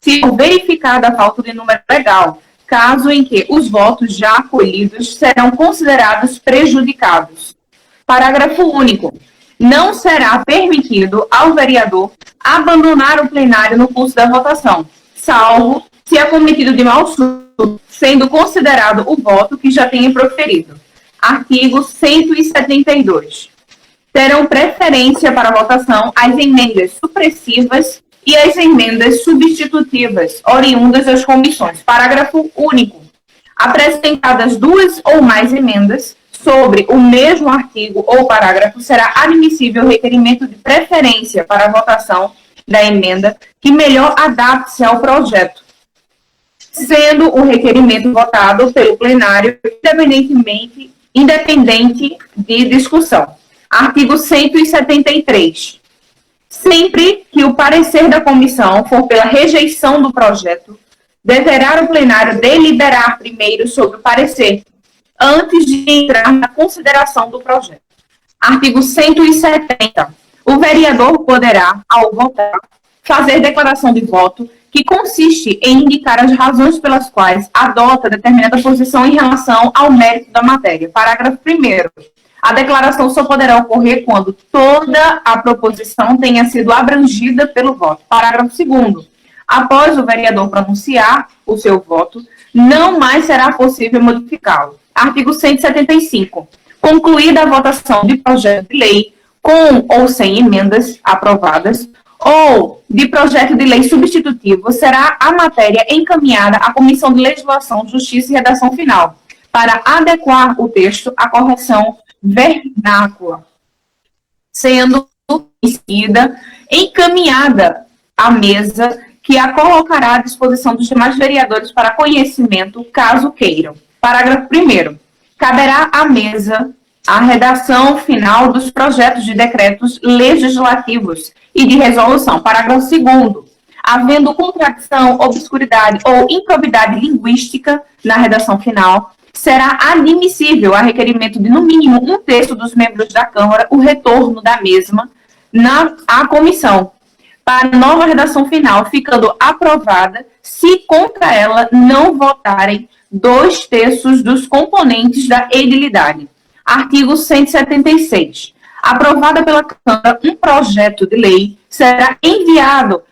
se for verificada a falta de número legal, caso em que os votos já acolhidos serão considerados prejudicados. Parágrafo único. Não será permitido ao vereador abandonar o plenário no curso da votação, salvo se acometido de mau surdo, sendo considerado o voto que já tenha proferido. Artigo 172. Terão preferência para a votação as emendas supressivas e as emendas substitutivas, oriundas das comissões. Parágrafo único. Apresentadas duas ou mais emendas sobre o mesmo artigo ou parágrafo, será admissível o requerimento de preferência para a votação da emenda que melhor adapte-se ao projeto, sendo o requerimento votado pelo plenário independente de discussão. Artigo 173. Sempre que o parecer da comissão for pela rejeição do projeto, deverá o plenário deliberar primeiro sobre o parecer, antes de entrar na consideração do projeto. Artigo 170. O vereador poderá, ao votar, fazer declaração de voto que consiste em indicar as razões pelas quais adota determinada posição em relação ao mérito da matéria. Parágrafo 1º. A declaração só poderá ocorrer quando toda a proposição tenha sido abrangida pelo voto. Parágrafo 2º. Após o vereador pronunciar o seu voto, não mais será possível modificá-lo. Artigo 175. Concluída a votação de projeto de lei com ou sem emendas aprovadas, ou de projeto de lei substitutivo, será a matéria encaminhada à Comissão de Legislação, Justiça e Redação Final, para adequar o texto à correção vernácula, sendo em seguida encaminhada à mesa, que a colocará à disposição dos demais vereadores para conhecimento, caso queiram. Parágrafo 1º. Caberá à mesa a redação final dos projetos de decretos legislativos e de resolução. Parágrafo 2º. Havendo contradição, obscuridade ou improbidade linguística na redação final, será admissível, a requerimento de, no mínimo, 1/3 dos membros da Câmara, o retorno da mesma à comissão, para nova redação final, ficando aprovada se contra ela não votarem 2/3 dos componentes da edilidade. Artigo 176. Aprovada pela Câmara, um projeto de lei será enviado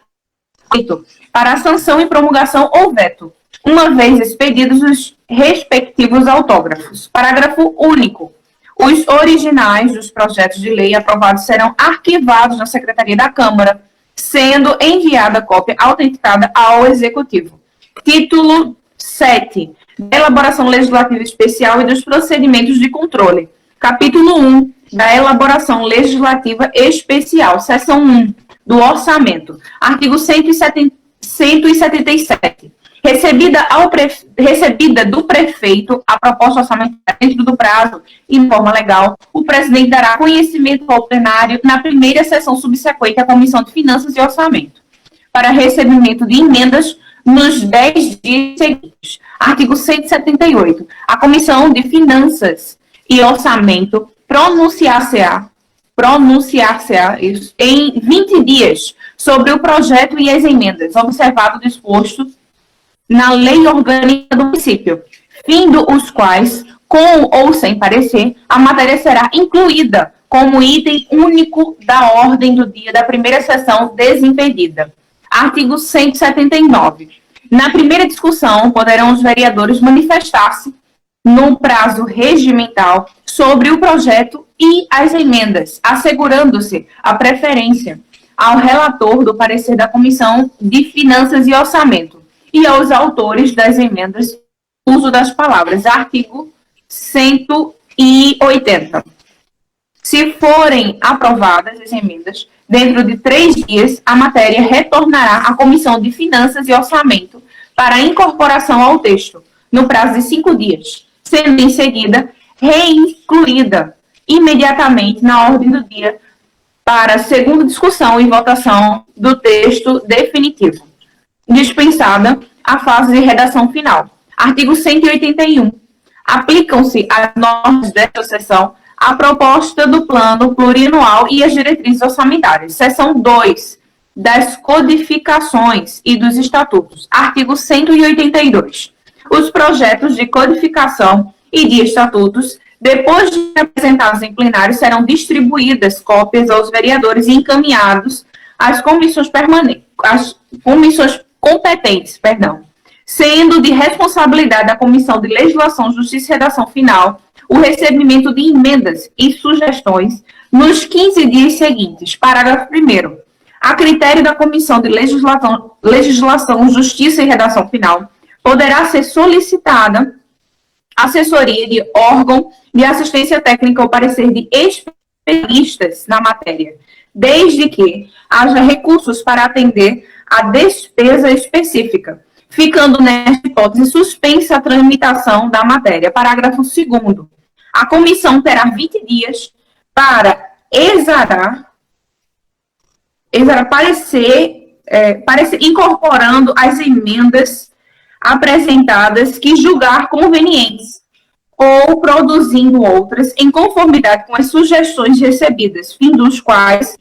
para a sanção e promulgação ou veto, uma vez expedidos os respectivos autógrafos. Parágrafo único. Os originais dos projetos de lei aprovados serão arquivados na Secretaria da Câmara, sendo enviada cópia autenticada ao Executivo. Título 7. Da elaboração legislativa especial e dos procedimentos de controle. Capítulo 1. Da elaboração legislativa especial. Seção 1. Do orçamento. Artigo 177. Recebida do prefeito a proposta orçamentária dentro do prazo e de forma legal, o presidente dará conhecimento ao plenário na primeira sessão subsequente à Comissão de Finanças e Orçamento, para recebimento de emendas nos 10 dias seguintes. Artigo 178. A Comissão de Finanças e Orçamento pronunciar-se-á em 20 dias sobre o projeto e as emendas, observado o disposto na lei orgânica do município, findo os quais, com ou sem parecer, a matéria será incluída como item único da ordem do dia da primeira sessão desimpedida. Artigo 179. Na primeira discussão, poderão os vereadores manifestar-se no prazo regimental sobre o projeto e as emendas, assegurando-se a preferência ao relator do parecer da Comissão de Finanças e Orçamento e aos autores das emendas, uso das palavras, artigo 180. Se forem aprovadas as emendas, dentro de 3 dias, a matéria retornará à Comissão de Finanças e Orçamento para incorporação ao texto, no prazo de 5 dias, sendo em seguida reincluída imediatamente na ordem do dia para segunda discussão e votação do texto definitivo, dispensada a fase de redação final. Artigo 181. Aplicam-se às normas desta seção a proposta do plano plurianual e as diretrizes orçamentárias. Seção 2 das codificações e dos estatutos. Artigo 182. Os projetos de codificação e de estatutos, depois de apresentados em plenário, serão distribuídas cópias aos vereadores e encaminhados às comissões competentes, sendo de responsabilidade da Comissão de Legislação, Justiça e Redação Final o recebimento de emendas e sugestões nos 15 dias seguintes. Parágrafo 1º. A critério da Comissão de Legislação, Justiça e Redação Final, poderá ser solicitada assessoria de órgão de assistência técnica ou parecer de especialistas na matéria, desde que haja recursos para atender a despesa específica, ficando nesta hipótese suspensa a tramitação da matéria. Parágrafo 2º. A comissão terá 20 dias para exarar parecer, incorporando as emendas apresentadas que julgar convenientes, ou produzindo outras em conformidade com as sugestões recebidas, fim dos quais,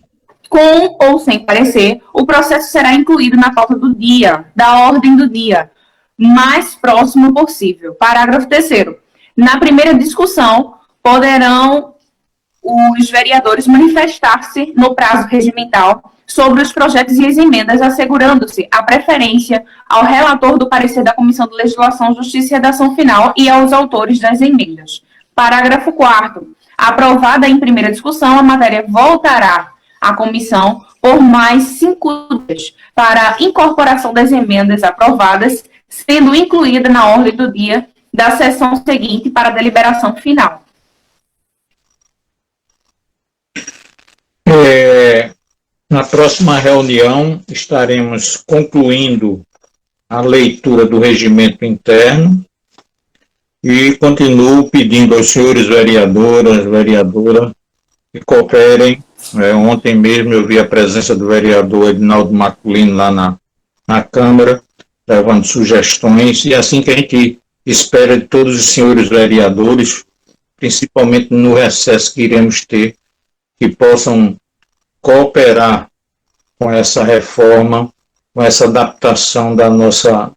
com ou sem parecer, o processo será incluído na pauta do dia, da ordem do dia, mais próximo possível. Parágrafo 3º. Na primeira discussão, poderão os vereadores manifestar-se no prazo regimental sobre os projetos e as emendas, assegurando-se a preferência ao relator do parecer da Comissão de Legislação, Justiça e Redação Final e aos autores das emendas. Parágrafo 4º. Aprovada em primeira discussão, a matéria voltará à comissão por mais 5 dias para incorporação das emendas aprovadas, sendo incluída na ordem do dia da sessão seguinte para a deliberação final. Na próxima reunião, estaremos concluindo a leitura do regimento interno e continuo pedindo aos senhores vereadoras que cooperem. Ontem mesmo eu vi a presença do vereador Edinaldo Maculino lá na Câmara, levando sugestões, e assim que a gente espera de todos os senhores vereadores, principalmente no recesso que iremos ter, que possam cooperar com essa reforma, com essa adaptação da nossa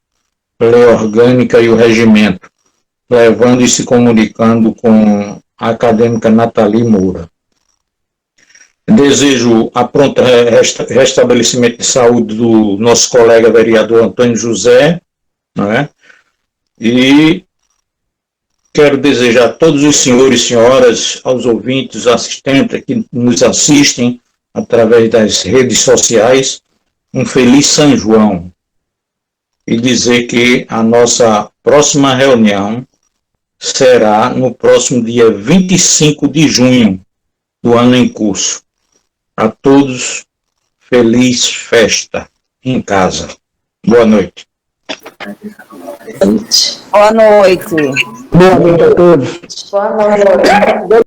lei orgânica e o regimento, levando e se comunicando com a acadêmica Nathalie Moura. Desejo a pronta restabelecimento de saúde do nosso colega vereador Antônio José, não é? E quero desejar a todos os senhores e senhoras, aos ouvintes, assistentes que nos assistem através das redes sociais, um feliz São João. E dizer que a nossa próxima reunião será no próximo dia 25 de junho do ano em curso. A todos, feliz festa em casa. Boa noite. Boa noite. Boa noite a todos. Boa noite.